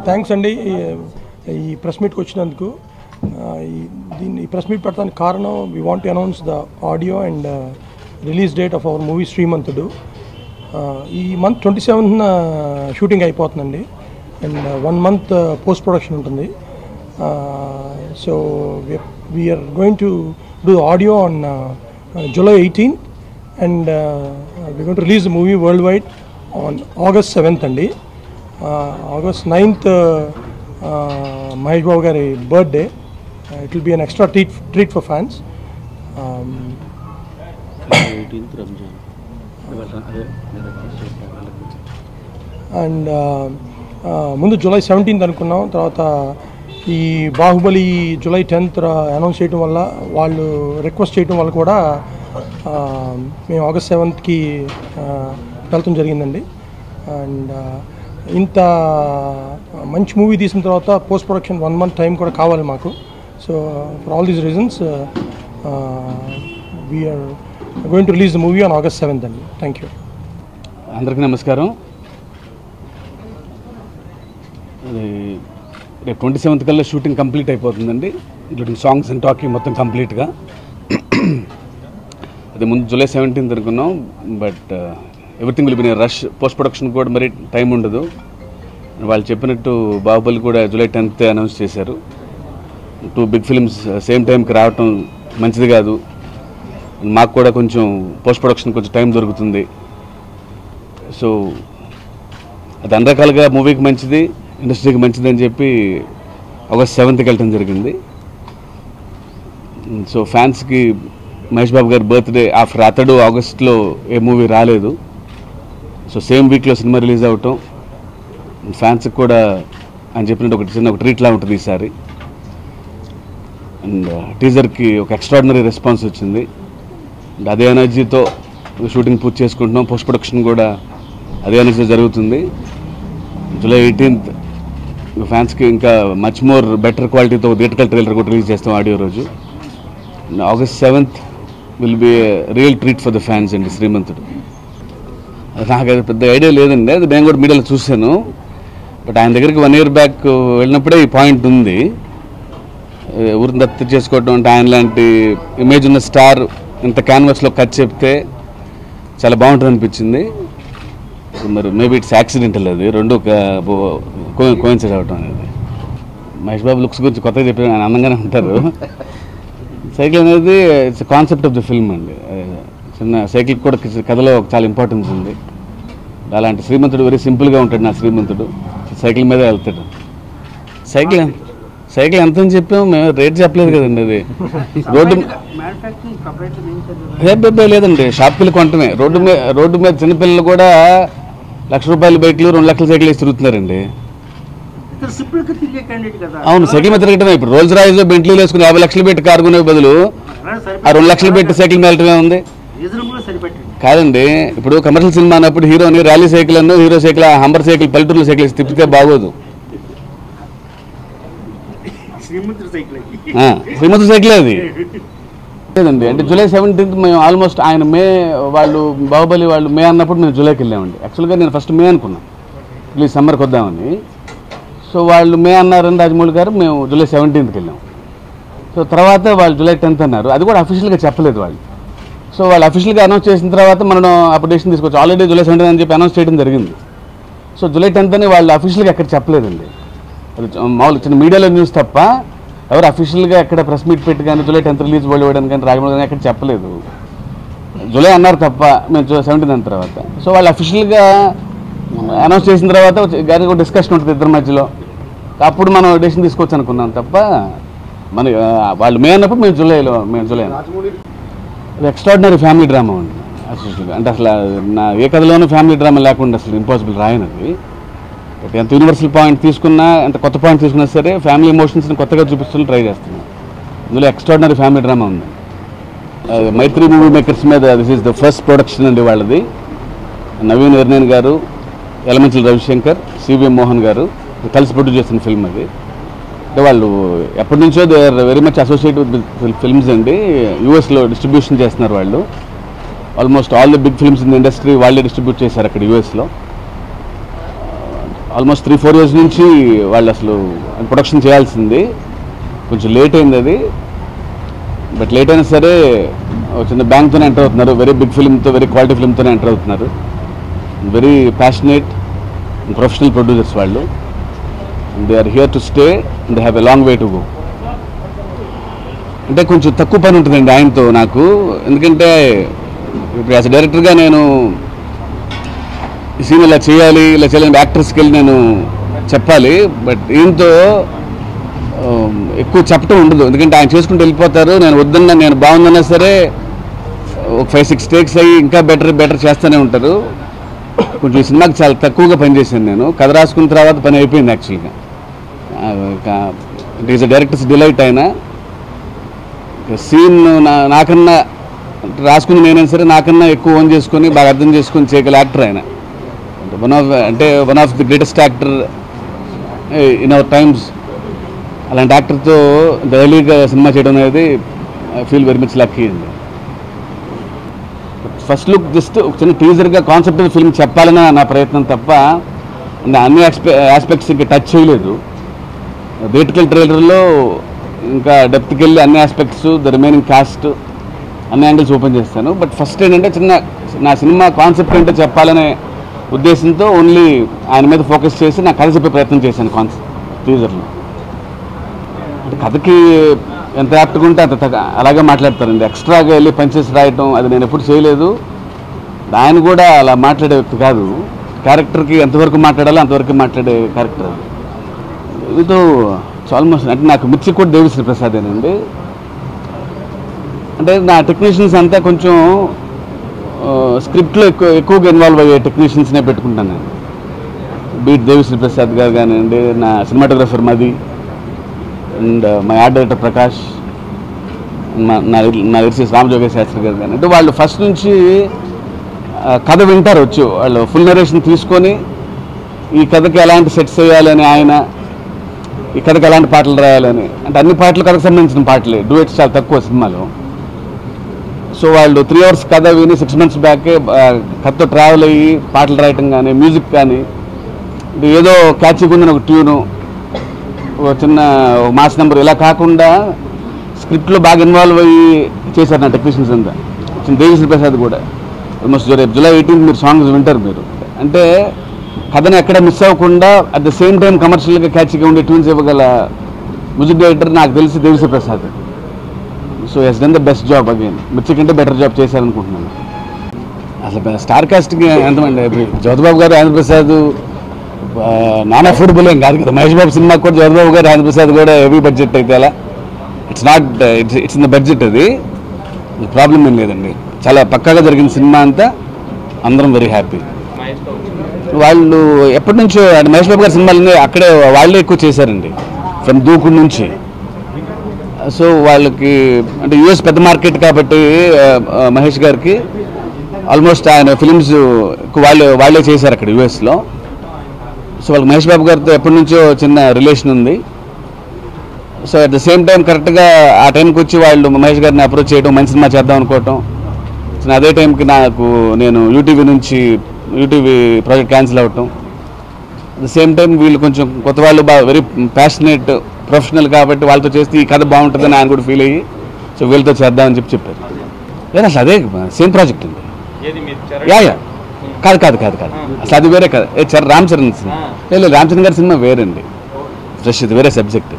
Thanks అండి ఈ press మీట్కి వచ్చినందుకు. ఈ ప్రెస్ మీట్ పెట్టడానికి కారణం we want to announce the audio and release date of our movie Srimanthudu. ఈ మంత్ 27న షూటింగ్ అయిపోతుందండి అండ్ 1 month పోస్ట్ ప్రొడక్షన్ ఉంటుంది. So we are going to do audio on July 18th and we're going to release the movie worldwide on August 7th అండి. August 9th Mahesh Babu గారి birthday. It will be an extra treat for fans. 18th Ramzan and ముందు July 17th అనుకున్నాం. తర్వాత ఈ Baahubali July 10th announce చేయడం వల్ల, వాళ్ళు request చేయడం వల్ల కూడా మేము August 7th వెళ్తాం జరిగిందండి. అండ్ ఇంత మంచి మూవీ తీసిన తర్వాత పోస్ట్ ప్రొడక్షన్ 1 month టైం కూడా కావాలి మాకు. So for all these reasons we are going to release the movie on August 7th అండి. Thank you. అందరికీ నమస్కారం. రేపు 27th కల్లా షూటింగ్ కంప్లీట్ అయిపోతుందండి, ఇంక్లూడింగ్ సాంగ్స్ అండ్ టాకింగ్ మొత్తం కంప్లీట్గా. అదే ముందు July 17th అనుకున్నాం, but everything will be rush. Post production కూడా మరి టైం ఉండదు. వాళ్ళు చెప్పినట్టు బాహుబలి కూడా July 10th అనౌన్స్ చేశారు. 2 big films సేమ్ టైంకి రావటం మంచిది కాదు. మాకు కూడా కొంచెం పోస్ట్ ప్రొడక్షన్ కొంచెం టైం దొరుకుతుంది. సో అది అన్ని రకాలుగా మూవీకి మంచిది, ఇండస్ట్రీకి మంచిది అని చెప్పి August 7th వెళ్ళటం జరిగింది. సో ఫ్యాన్స్కి మహేష్ బాబు గారి బర్త్డే ఆఫ్టర్ అతడు ఆగస్ట్లో ఏ మూవీ రాలేదు. సో సేమ్ వీక్లో సినిమా రిలీజ్ అవటం ఫ్యాన్స్కి కూడా అని చెప్పినట్టు ఒక ట్రీట్లా ఉంటుంది ఈసారి. అండ్ టీజర్కి ఒక ఎక్స్ట్రాడినరీ రెస్పాన్స్ వచ్చింది. అండ్ అదే ఎనర్జీతో షూటింగ్ పూర్తి చేసుకుంటున్నాం. పోస్ట్ ప్రొడక్షన్ కూడా అదే ఎనర్జీతో జరుగుతుంది. July 18th ఫ్యాన్స్కి ఇంకా మచ్ మోర్ బెటర్ క్వాలిటీతో థియేట్రికల్ ట్రైలర్ కూడా రిలీజ్ చేస్తాం ఆడియో రోజు. August 7th will be real treat for the fans అండి శ్రీమంతుడు. నాకు అది పెద్ద ఐడియా లేదండి, అది నేను కూడా మీడియాలో చూశాను. బట్ ఆయన దగ్గరికి 1 year బ్యాక్ వెళ్ళినప్పుడే ఈ పాయింట్ ఉంది. ఊరిని దత్తత చేసుకోవడం అంటే, ఆయన లాంటి ఇమేజ్ ఉన్న స్టార్ ఇంత క్యాన్వాస్లో కట్ చెప్తే చాలా బాగుంటుంది అనిపించింది. మరి మేబీ ఇట్స్ యాక్సిడెంటల్, అది రెండు కోయిన్సైడ్ అవటం అనేది. మహేష్ బాబు లుక్స్ గురించి కొత్తగా చెప్పారు, ఆయన అందంగానే ఉంటారు. సైకిల్ అనేది it's concept of the film అండి. చిన్న సైకిల్ కూడా కథలో చాలా ఇంపార్టెన్స్ ఉంది. అలాంటి శ్రీమంతుడు వెరీ సింపుల్గా ఉంటాడు. నా శ్రీమంతుడు సైకిల్ మీదే వెళ్తాడు. సైకిల్ ఎంత అని చెప్పాము మేము, రేట్ చెప్పలేదు కదండి. అది రోడ్డు లేదండి, షాప్కి వెళ్ళి కొంటమే. రోడ్డు మీద చిన్నపిల్లలు కూడా ₹1,00,000 బైక్లు 2 లక్షల సైకిల్ వేసి తిరుగుతున్నారండి. అవును, సైకిల్ మీద తిరగటమే. ఇప్పుడు రోల్స్ రాయిస్ బెంట్లీలు వేసుకుని 50 లక్షలు పెట్టి కారు కొనే బదులు ఆ 2 లక్షలు పెట్టి సైకిల్ మీద వెళ్ళటమే ఉంది కాదండి. ఇప్పుడు కమర్షియల్ సినిమా అన్నప్పుడు హీరోని ర్యాలీ సైకిల్ అన్న హీరో సైకిల్, హంబర్ సైకిల్, పల్లెటూరులో సైకిల్ వేసి తిప్పితే బాగోదు. శ్రీమంతుడు సైకిల్ అది లేదండి. అంటే July 17th మేము ఆల్మోస్ట్ ఆయన వాళ్ళు బాహుబలి వాళ్ళు మే అన్నప్పుడు మేము జూలైకి వెళ్ళామండి. యాక్చువల్గా నేను ఫస్ట్ మే అనుకున్నాను, ప్లీజ్ సమ్మర్కి వద్దామని. సో వాళ్ళు మే అన్నారని రాజమౌళి గారు, మేము July 17th వెళ్ళాం. సో తర్వాత వాళ్ళు July 10th అన్నారు. అది కూడా అఫీషియల్గా చెప్పలేదు వాళ్ళు. సో వాళ్ళు అఫీషియల్గా అనౌన్స్ చేసిన తర్వాత మనం అప్పుడు డెసిషన్ తీసుకోవచ్చు. ఆల్రెడీ July 17th అని చెప్పి అనౌన్స్ చేయడం జరిగింది. సో July 10th అని వాళ్ళు అఫీషియల్గా ఎక్కడ చెప్పలేదండి. అది మామూలు చిన్న మీడియాలో న్యూస్ తప్ప ఎవరు అఫీషియల్గా ఎక్కడ ప్రెస్ మీట్ పెట్టి కానీ July 10th రిలీజ్ ఇవ్వడానికి కానీ రాజమౌళి గారు ఎక్కడ చెప్పలేదు. జూలై అన్నారు తప్ప మేము 17th అన్న తర్వాత. సో వాళ్ళు అఫీషియల్గా అనౌన్స్ చేసిన తర్వాత గారికి ఒక డిస్కషన్ ఉంటుంది ఇద్దరి మధ్యలో. అప్పుడు మనం డెసిషన్ తీసుకోవచ్చు అనుకున్నాం తప్ప మన వాళ్ళు మే అన్నప్పుడు మేము జూలై ఎక్స్ట్రాడినరీ ఫ్యామిలీ డ్రామా ఉంది అసలు. అంటే అసలు నా ఏ కథలోనూ ఫ్యామిలీ డ్రామా లేకుండా అసలు ఇంపాసిబుల్ రాయనది. బట్ ఎంత యూనివర్సల్ పాయింట్ తీసుకున్నా, ఎంత కొత్త పాయింట్ తీసుకున్నా సరే ఫ్యామిలీ ఎమోషన్స్ని కొత్తగా చూపిస్తూ ట్రై చేస్తున్నాం. ఇందులో ఎక్స్ట్రాడినరీ ఫ్యామిలీ డ్రామా ఉంది. మైత్రి మూవీ మేకర్స్ మీద this is the first production అండి వాళ్ళది. నవీన్ ఎర్నేన్ గారు, యలమంచిలి రవిశంకర్, సివి మోహన్ గారు కలిసి ప్రొడ్యూస్ చేసిన ఫిల్మ్ అది. అంటే వాళ్ళు ఎప్పటి నుంచో they are very much associated with films అండి. యూఎస్లో డిస్ట్రిబ్యూషన్ చేస్తున్నారు వాళ్ళు. Almost all the big films in the industry వాళ్ళే డిస్ట్రిబ్యూట్ చేశారు అక్కడ యూఎస్లో. ఆల్మోస్ట్ 3-4 years నుంచి వాళ్ళు అసలు ప్రొడక్షన్ చేయాల్సింది, కొంచెం లేట్ అయింది అది. బట్ లేట్ అయినా సరే చిన్న బ్యాంక్తోనే ఎంటర్ అవుతున్నారు, వెరీ బిగ్ ఫిల్మ్తో, వెరీ క్వాలిటీ ఫిల్మ్తోనే ఎంటర్ అవుతున్నారు. వెరీ ప్యాషనేట్ ప్రొఫెషనల్ ప్రొడ్యూసర్స్ వాళ్ళు. They are here to stay, they have a long way to go. అంటే కొంచెం తక్కువ పని ఉంటుందండి ఆయనతో నాకు, ఎందుకంటే ఇప్పుడు యాజ్ డైరెక్టర్గా నేను ఈ సీన్ ఇలా చేయాలి యాక్టర్స్కి వెళ్ళి నేను చెప్పాలి. బట్ ఈయనతో ఎక్కువ చెప్పడం ఉండదు, ఎందుకంటే ఆయన చేసుకుంటూ వెళ్ళిపోతారు. నేను వద్దన్నా, నేను బాగుందన్నా సరే ఒక 5-6 takes అయ్యి ఇంకా బెటర్ చేస్తూనే ఉంటారు. కొంచెం ఈ సినిమాకి చాలా తక్కువగా పనిచేశాను నేను. కథ రాసుకున్న తర్వాత పని అయిపోయింది యాక్చువల్గా. It is a directors delight అయినా సీన్ నాకన్నా రాసుకుని నేనైనా సరే నాకన్నా ఎక్కువ ఓన్ చేసుకొని బాగా అర్థం చేసుకొని చేయగల యాక్టర్ ఆయన. One of the greatest actor in our times. అలాంటి యాక్టర్తో డైలీగా సినిమా చేయడం అనేది I feel very much lucky అండి. ఫస్ట్ లుక్ జస్ట్ ఒక చిన్న టీజర్గా కాన్సెప్ట్ ఫిల్మ్ చెప్పాలని నా ప్రయత్నం తప్ప అన్ని ఆస్పెక్ట్స్ ఇంకా టచ్ చేయలేదు. థియేట్రికల్ ట్రైలర్లో ఇంకా డెప్త్కి వెళ్ళి అన్ని ఆస్పెక్ట్స్, ద రిమైనింగ్ కాస్ట్, అన్ని యాంగిల్స్ ఓపెన్ చేస్తాను. బట్ ఫస్ట్ ఏంటంటే నా సినిమా కాన్సెప్ట్ ఏంటో చెప్పాలనే ఉద్దేశంతో ఓన్లీ ఆయన మీద ఫోకస్ చేసి నా కథ చెప్పే ప్రయత్నం చేశాను టీజర్లో. అంటే కథకి ఎంత యాప్ట్గా ఉంటే అంత అలాగే మాట్లాడతారండి. ఎక్స్ట్రాగా వెళ్ళి పంచెస్ రాయటం అది నేను ఎప్పుడు చేయలేదు. ఆయన కూడా అలా మాట్లాడే వ్యక్తి కాదు. క్యారెక్టర్కి ఎంతవరకు మాట్లాడాలో అంతవరకు మాట్లాడే క్యారెక్టర్ అది. ఇదో ఆల్మోస్ట్ అంటే నాకు మిర్చి కూడా దేవిశ్రీ ప్రసాదేనండి. అంటే నా టెక్నీషియన్స్ అంతా కొంచెం స్క్రిప్ట్లో ఎక్కువగా ఇన్వాల్వ్ అయ్యే టెక్నీషియన్స్నే పెట్టుకుంటాను నేను. బీట్ దేవిశ్రీ ప్రసాద్ గారు కానివ్వండి, నా సినిమాటోగ్రఫర్ మది, and my art director Prakash, నా లిరిసిస్ట్ రామజోగేష్ శాస్త్రి గారు కానీ, అంటే వాళ్ళు ఫస్ట్ నుంచి కథ వింటారు వచ్చి, వాళ్ళు ఫుల్ నరేషన్ తీసుకొని ఈ కథకి ఎలాంటి సెట్స్ వేయాలని, ఆయన ఈ కథకి ఎలాంటి పాటలు రాయాలని, అంటే అన్ని పాటలు కథకు సంబంధించిన పాటలే, డూయట్స్ చాలా తక్కువ సినిమాలో. సో వాళ్ళు 3 hours కథ విని 6 months బ్యాకే కథతో ట్రావెల్ అయ్యి పాటలు రాయటం కానీ, మ్యూజిక్ కానీ, ఏదో క్యాచీగా ఉందని ఒక ట్యూను, ఒక చిన్న మాస్ నెంబర్ ఇలా కాకుండా స్క్రిప్ట్లో బాగా ఇన్వాల్వ్ అయ్యి చేశారు నా టెక్నీషియన్స్ అంతా. దేవిశ్రీ ప్రసాద్ కూడా ఆల్మోస్ట్ రేపు July 18th మీరు సాంగ్స్ వింటారు మీరు. అంటే కథను ఎక్కడ మిస్ అవ్వకుండా అట్ ద సేమ్ టైం కమర్షియల్గా క్యాచ్గా ఉండే ట్యూన్స్ ఇవ్వగల మ్యూజిక్ డైరెక్టర్ నాకు తెలిసి Devi Sri Prasad. So he's done the best job again. Mirchi కంటే బెటర్ జాబ్ చేశారనుకుంటున్నాను. అసలు స్టార్ కాస్ట్కి ఎంతమంది, జ్యోతిబాబు గారు, ఆంధ్రప్రసాద్, నాన్ అఫోర్డబుల్ ఏం కాదు కదా. మహేష్ బాబు సినిమాకి కూడా జ్యోతిబాబు గారు, ఆంధ్రప్రసాద్ కూడా హెవీ బడ్జెట్ అయితే అలా ఇట్స్ ఇన్ ద బడ్జెట్. అది ప్రాబ్లం ఏం లేదండి. చాలా పక్కాగా జరిగిన సినిమా అంతా, అందరం వెరీ హ్యాపీ. వాళ్ళు ఎప్పటి నుంచో అంటే మహేష్ బాబు గారి సినిమాలన్నీ అక్కడే వాళ్ళే ఎక్కువ చేశారండి, ఫ్రమ్ దూకుడు నుంచి. సో వాళ్ళకి అంటే యూఎస్ పెద్ద మార్కెట్ కాబట్టి మహేష్ గారికి ఆల్మోస్ట్ ఆయన ఫిలిమ్స్ వాళ్ళే చేశారు అక్కడ యూఎస్లో. సో వాళ్ళకి మహేష్ బాబు గారితో ఎప్పటి నుంచో చిన్న రిలేషన్ ఉంది. So at the same time కరెక్ట్గా ఆ టైంకి వచ్చి వాళ్ళు మహేష్ గారిని అప్రోచ్ చేయడం, మంచి సినిమా చేద్దాం అనుకోవటం. అదే టైంకి నేను యూటీవీ ప్రాజెక్ట్ క్యాన్సిల్ అవ్వటం. అట్ ద సేమ్ టైం వీళ్ళు కొంచెం కొత్త వాళ్ళు బాగా వెరీ ప్యాషనేట్ ప్రొఫెషనల్ కాబట్టి వాళ్ళతో చేస్తే ఈ కథ బాగుంటుందని ఆయన కూడా ఫీల్ అయ్యి సో వీళ్ళతో చేద్దామని చెప్పారు. లేదా అసలు అదే సేమ్ ప్రాజెక్ట్ అండి. యా కాదు అసలు అది వేరే కదా. రామ్ చరణ్ సినిమా లేదు, రామ్ చరణ్ గారి సినిమా వేరండి, ఫ్రెష్, ఇది వేరే సబ్జెక్ట్.